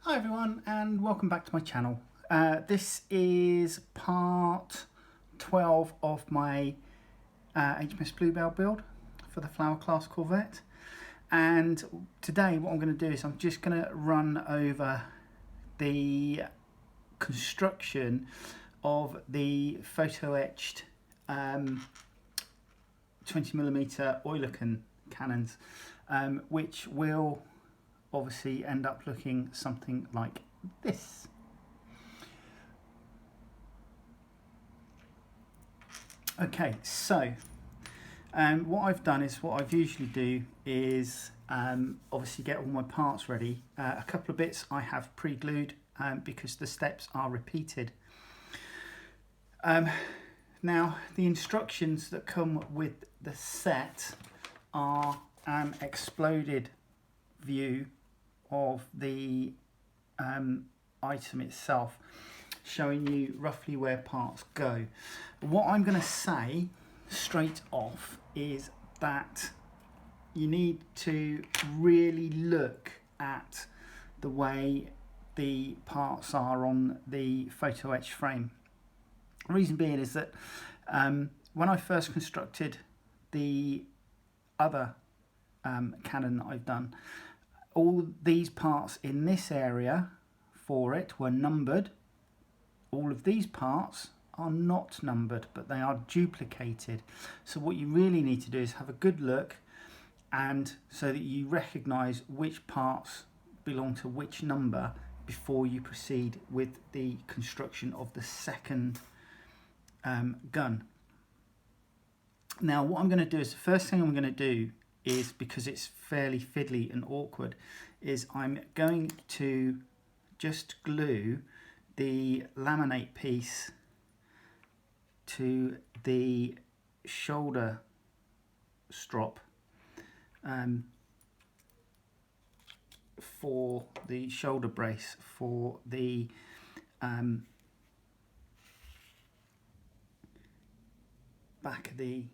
Hi everyone and welcome back to my channel. This is part 12 of my HMS Bluebell build for the Flower Class Corvette, and today what I'm going to do is I'm just going to run over the construction of the photo etched 20mm Oerliikon cannons, which will obviously end up looking something like this. Okay, so what I've done is what I've usually do is obviously get all my parts ready. A couple of bits I have pre-glued because the steps are repeated. Now the instructions that come with the set are an exploded view of the item itself, showing you roughly where parts go. What I'm going to say straight off is that you need to really look at the way the parts are on the photo etch frame. The reason being is that when I first constructed the other cannon that I've done, all these parts in this area for it were numbered. All of these parts are not numbered, but they are duplicated. So what you really need to do is have a good look, and so that you recognize which parts belong to which number before you proceed with the construction of the second gun. Now what I'm going to do is, the first thing I'm going to do is, because it's fairly fiddly and awkward, is I'm going to just glue the laminate piece to the shoulder strap for the shoulder brace for the back of the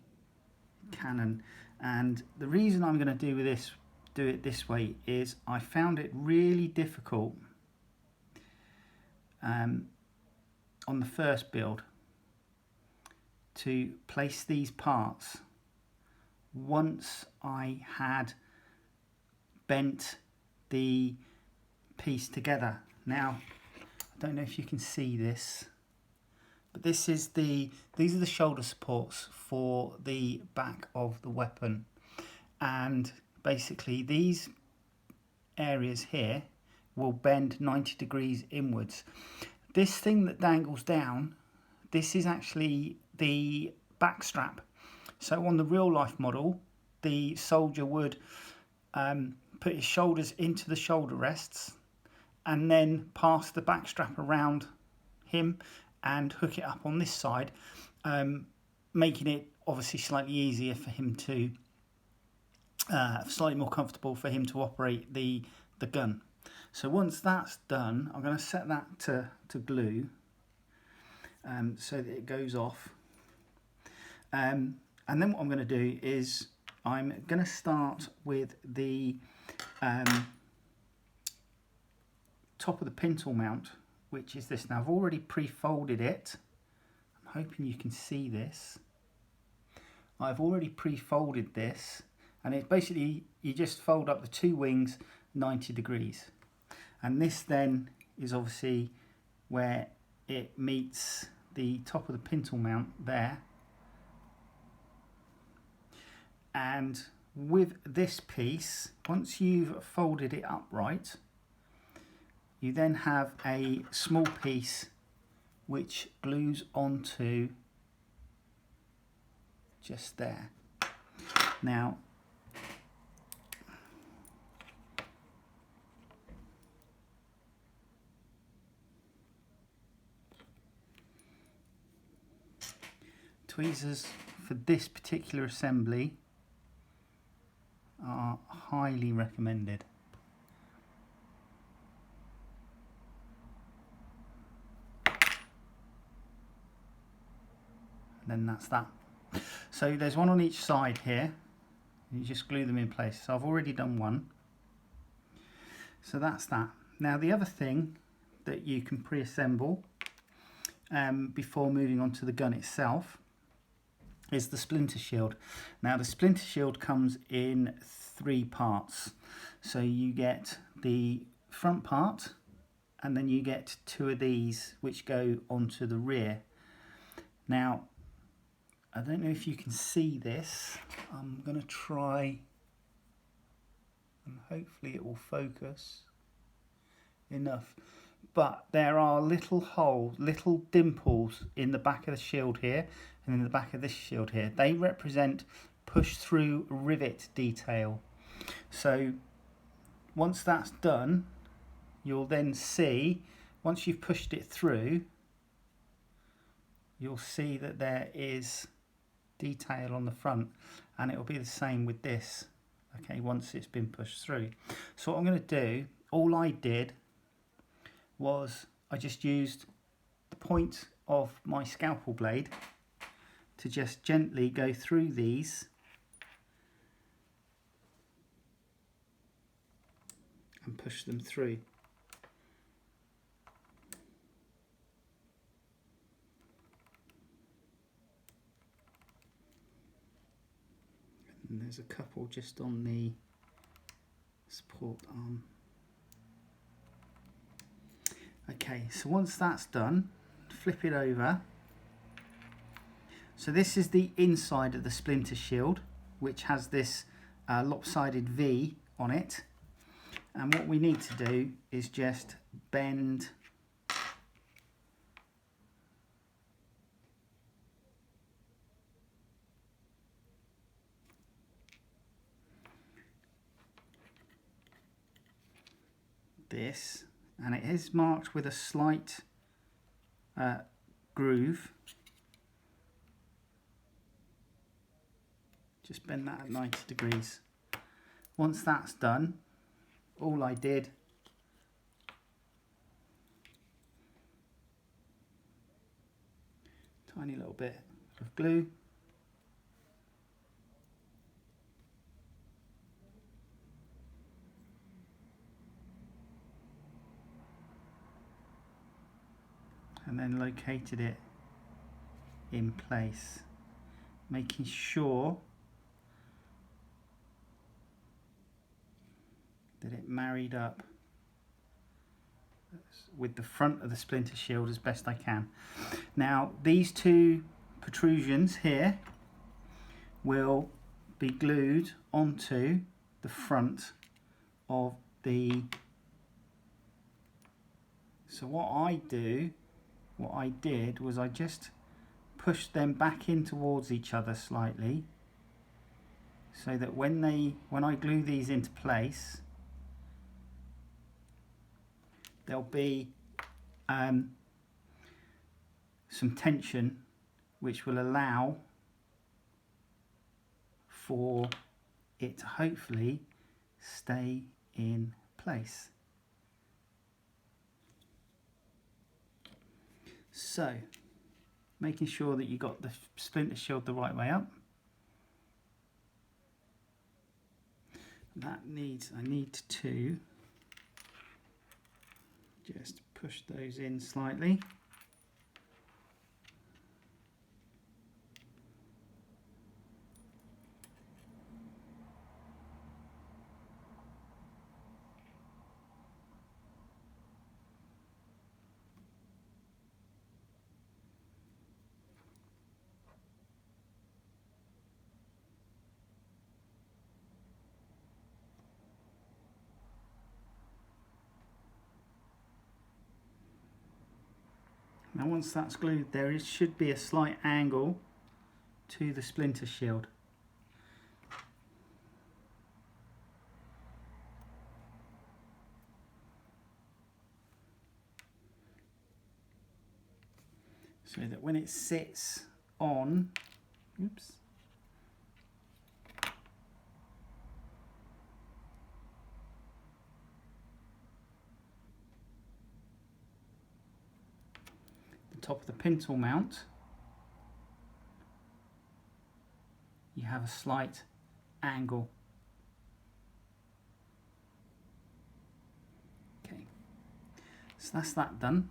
cannon. And the reason I'm going to do it this way is I found it really difficult on the first build to place these parts once I had bent the piece together. Now I don't know if you can see this, but these are the shoulder supports for the back of the weapon, and basically these areas here will bend 90 degrees inwards. This thing that dangles down, this is actually the back strap. So on the real life model, the soldier would put his shoulders into the shoulder rests and then pass the back strap around him and hook it up on this side, making it obviously slightly easier for him to, slightly more comfortable for him to operate the gun. So once that's done, I'm going to set that to glue so that it goes off. And then what I'm going to do is I'm going to start with the top of the pintle mount, which is this. Now I've already pre-folded it. I'm hoping you can see this. I've already pre-folded this, and it's basically, you just fold up the two wings 90 degrees. And this then is obviously where it meets the top of the pintle mount there. And with this piece, once you've folded it upright, you then have a small piece which glues onto just there. Now tweezers for this particular assembly are highly recommended. And then that's that. So there's one on each side here. You just glue them in place. So I've already done one. So that's that. Now the other thing that you can pre-assemble before moving on to the gun itself is the splinter shield. Now the splinter shield comes in 3 parts. So you get the front part, and then you get 2 of these which go onto the rear. Now I don't know if you can see this. I'm going to try, and hopefully it will focus enough. But there are little holes, little dimples in the back of the shield here and in the back of this shield here. They represent push-through rivet detail. So once that's done, you'll then see, once you've pushed it through, you'll see that there is detail on the front, and it will be the same with this, okay, once it's been pushed through. So what I'm going to do, all I did was I just used the point of my scalpel blade to just gently go through these and push them through. And there's a couple just on the support arm. Okay, so once that's done, flip it over. So this is the inside of the splinter shield, which has this lopsided V on it. And what we need to do is just bend this, and it is marked with a slight groove. Just bend that at 90 degrees. Once that's done, all I did tiny little bit of glue, and then located it in place, making sure that it married up with the front of the splinter shield as best I can. Now these 2 protrusions here will be glued onto the front of the, so what I did was I just pushed them back in towards each other slightly, so that when I glue these into place, there'll be some tension which will allow for it to hopefully stay in place. So, making sure that you got the splinter shield the right way up. I need to just push those in slightly. Now once that's glued, should be a slight angle to the splinter shield. So that when it sits on, oops, top of the pintle mount, you have a slight angle. Okay, So that's that done.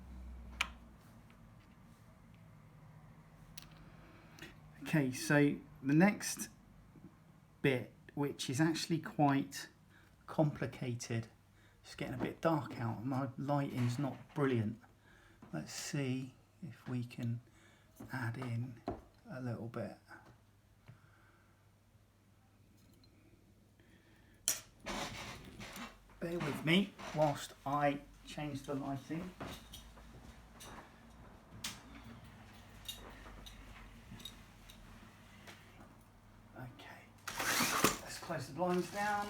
Okay, so the next bit, which is actually quite complicated, it's getting a bit dark out, my lighting's not brilliant. Let's see if we can add in a little bit. Bear with me whilst I change the lighting. Okay, let's close the blinds down.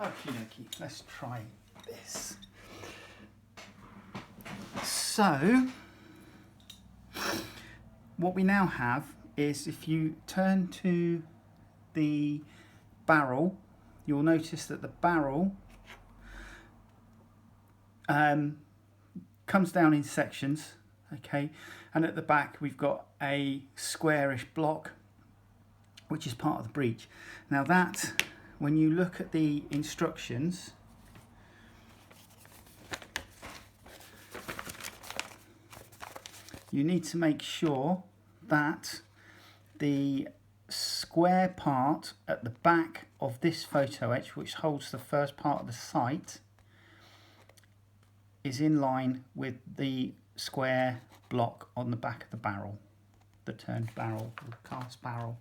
Okie dokie, let's try this. So, what we now have is, if you turn to the barrel, you'll notice that the barrel comes down in sections, okay, and at the back we've got a squarish block which is part of the breech. Now that, when you look at the instructions, you need to make sure that the square part at the back of this photo etch, which holds the first part of the sight, is in line with the square block on the back of the barrel, the turned barrel, the cast barrel.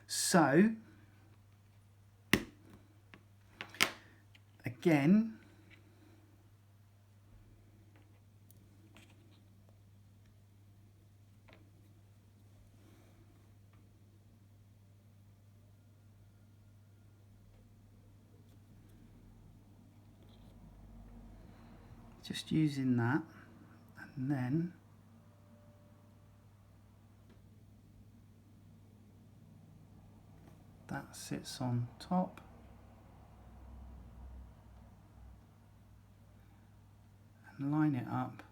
So, again, just using that, and then that sits on top, and line it up.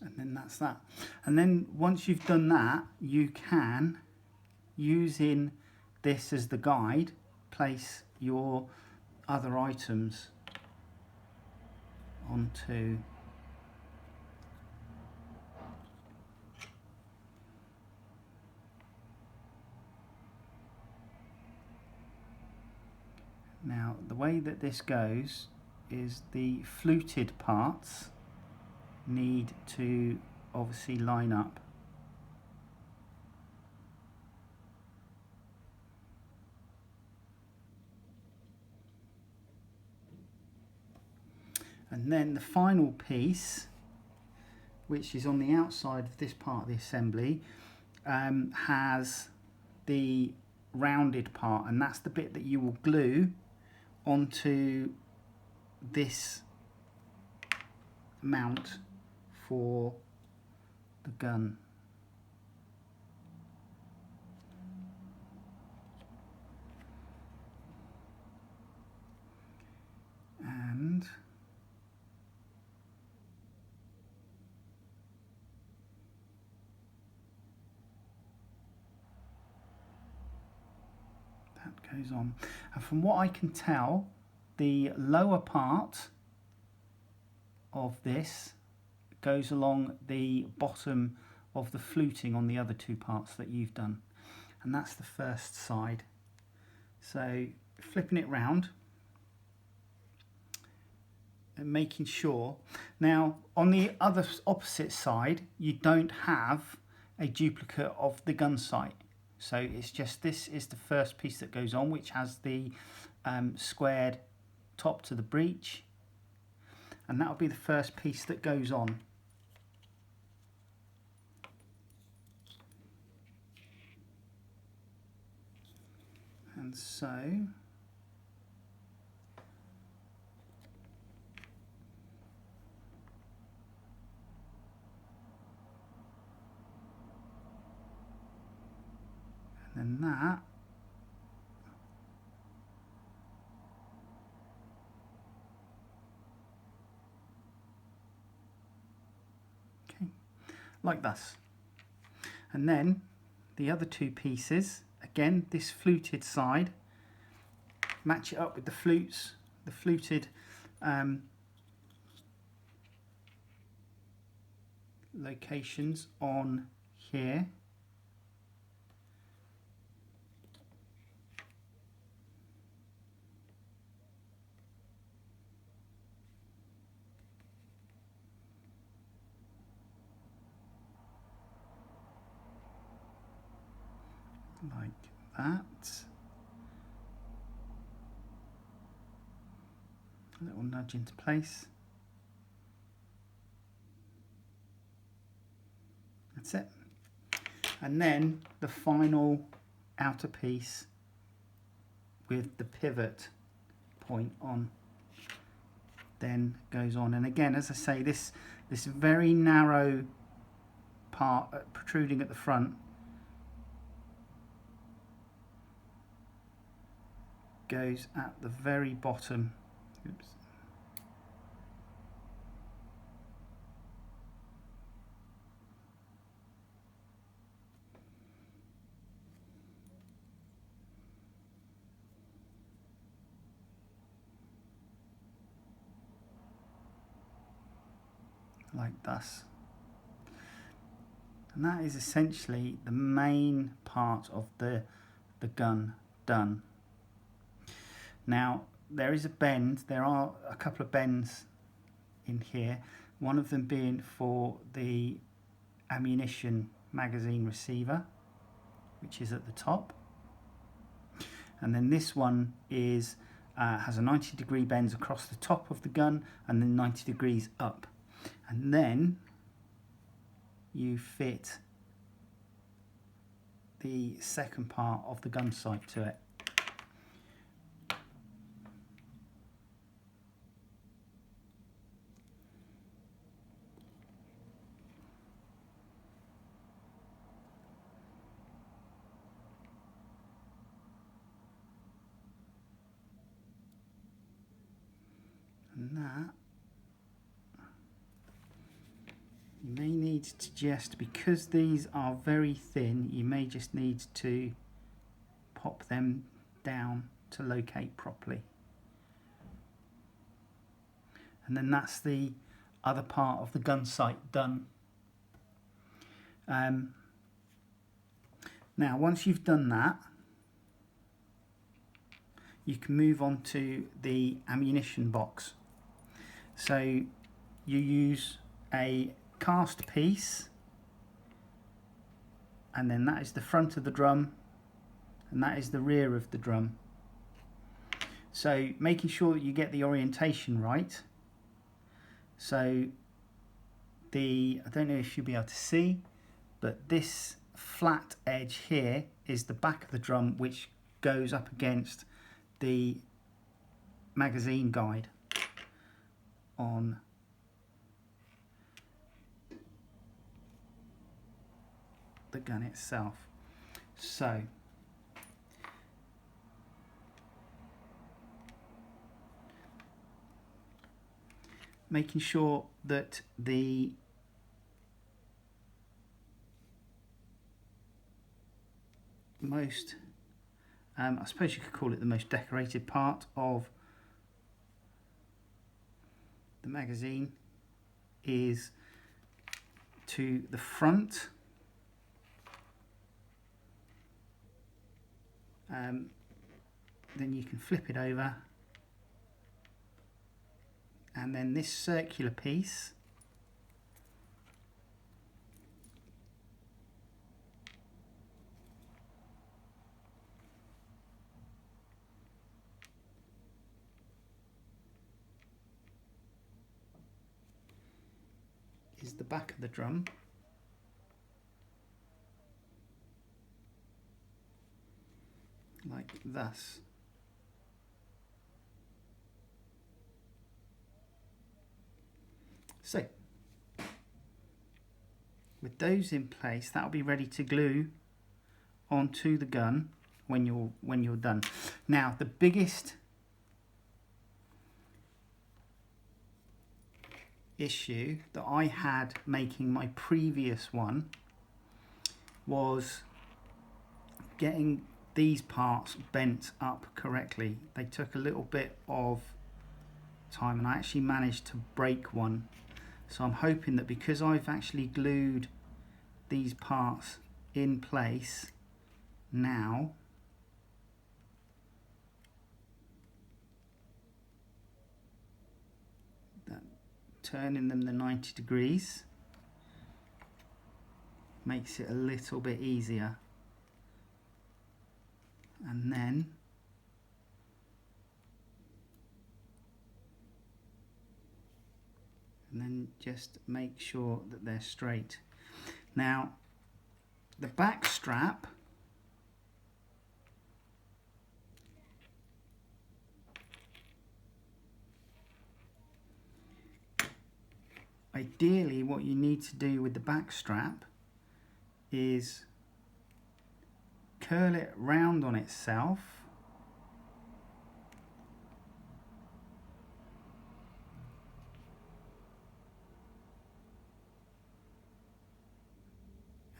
And then that's that. And then once you've done that, you can, using this as the guide, place your other items onto now. The way that this goes is the fluted parts need to obviously line up. And then the final piece, which is on the outside of this part of the assembly, has the rounded part, and that's the bit that you will glue onto this mount for the gun. And that goes on. And from what I can tell, the lower part of this goes along the bottom of the fluting on the other two parts that you've done, and that's the first side. So flipping it round and making sure, now on the other opposite side you don't have a duplicate of the gun sight, so it's just, this is the first piece that goes on, which has the squared top to the breech, and that will be the first piece that goes on. And so then that like this. And then the other two pieces, again this fluted side, match it up with the flutes, the fluted locations on here. Like that. A little nudge into place. That's it. And then the final outer piece with the pivot point on then goes on. And again, as I say, this very narrow part protruding at the front goes at the very bottom. Oops. Like this. And that is essentially the main part of the gun done. Now there is a bend, there are a couple of bends in here, one of them being for the ammunition magazine receiver, which is at the top, and then this one is has a 90-degree bend across the top of the gun and then 90 degrees up, and then you fit the second part of the gun sight to it. And that you may need to just, because these are very thin, you may just need to pop them down to locate properly. And then that's the other part of the gun sight done. Now once you've done that, you can move on to the ammunition box. So you use a cast piece, and then that is the front of the drum and that is the rear of the drum. So making sure that you get the orientation right. So I don't know if you'll be able to see, but this flat edge here is the back of the drum, which goes up against the magazine guide on the gun itself. So making sure that the most I suppose you could call it the most decorated part of the magazine is to the front. Then you can flip it over, and then this circular piece is the back of the drum. Like this. So with those in place, that'll be ready to glue onto the gun when you're done. Now the biggest issue that I had making my previous one was getting these parts bent up correctly. They took a little bit of time, and I actually managed to break one. So I'm hoping that because I've actually glued these parts in place now, that turning them the 90 degrees makes it a little bit easier. And then just make sure that they're straight. Now the back strap, ideally what you need to do with the back strap is curl it round on itself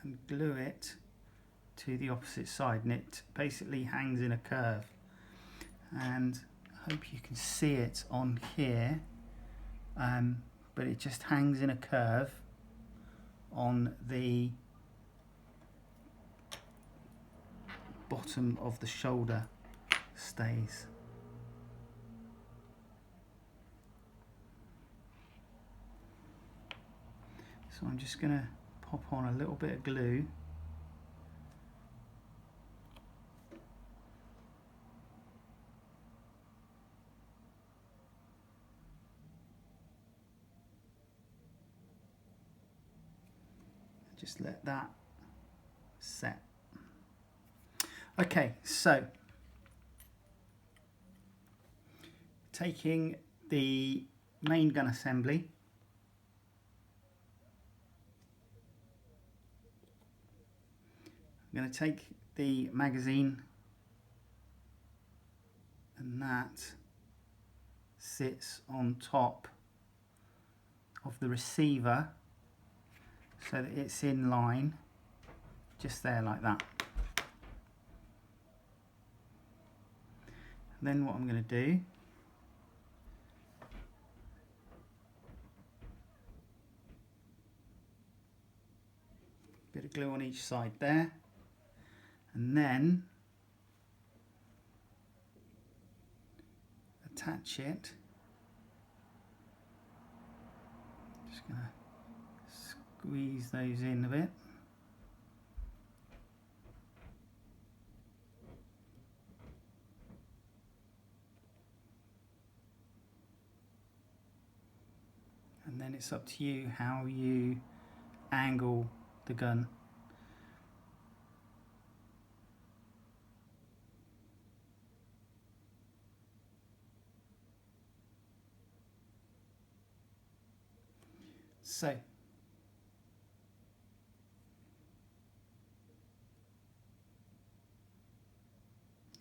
and glue it to the opposite side, and it basically hangs in a curve. And I hope you can see it on here, but it just hangs in a curve on the bottom of the shoulder stays. So I'm just going to pop on a little bit of glue. Just let that set. Okay, so taking the main gun assembly, I'm going to take the magazine, and that sits on top of the receiver so that it's in line just there like that. And then what I'm going to do, bit of glue on each side there, and then attach it. Just going to squeeze those in a bit. And then it's up to you how you angle the gun. So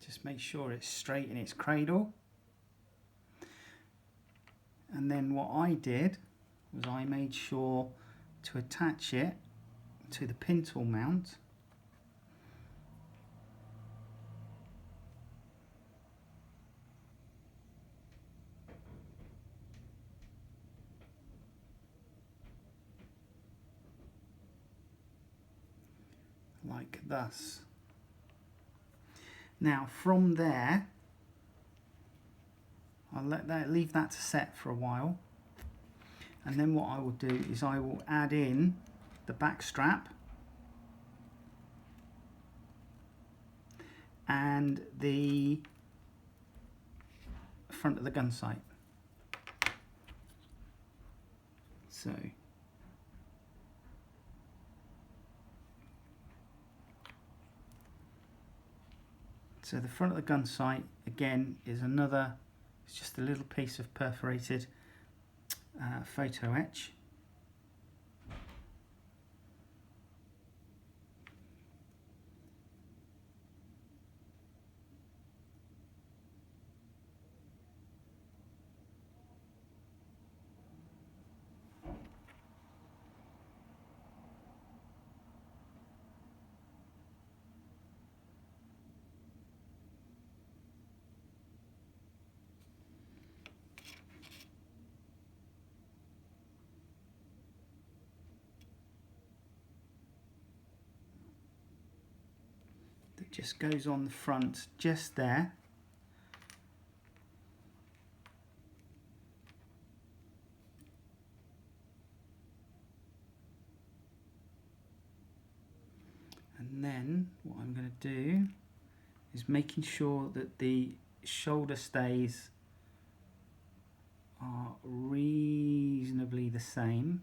just make sure it's straight in its cradle. And then what I did was I made sure to attach it to the pintle mount. Like thus. Now from there, I'll leave that to set for a while, and then what I will do is I will add in the back strap and the front of the gun sight. So the front of the gun sight again is another, it's just a little piece of perforated photo etch. just goes on the front just there. And then what I'm going to do is making sure that the shoulder stays are reasonably the same.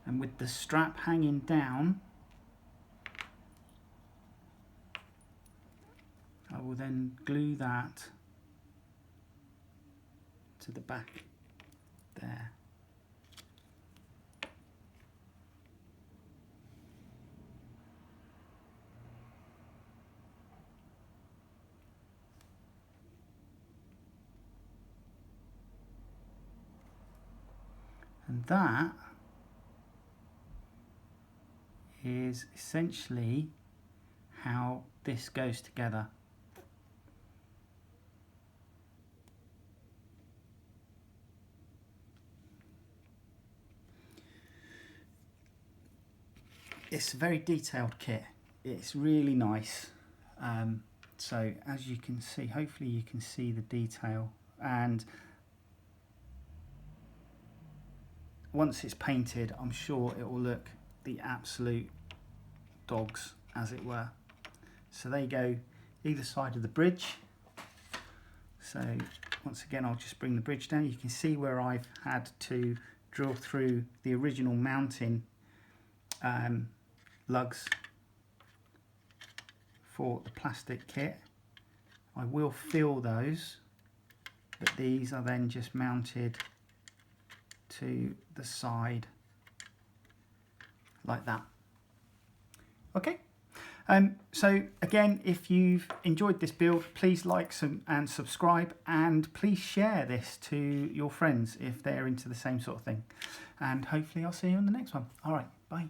And with the strap hanging down, I will then glue that to the back there. And that is essentially how this goes together. It's a very detailed kit. It's really nice. So as you can see, hopefully you can see the detail, and once it's painted, I'm sure it will look the absolute dogs, as it were. So they go either side of the bridge. So once again, I'll just bring the bridge down. You can see where I've had to drill through the original mounting lugs for the plastic kit. I will fill those, but these are then just mounted to the side like that. Okay, so again, if you've enjoyed this build, please like and subscribe, and please share this to your friends if they're into the same sort of thing, and hopefully I'll see you in the next one. All right, bye.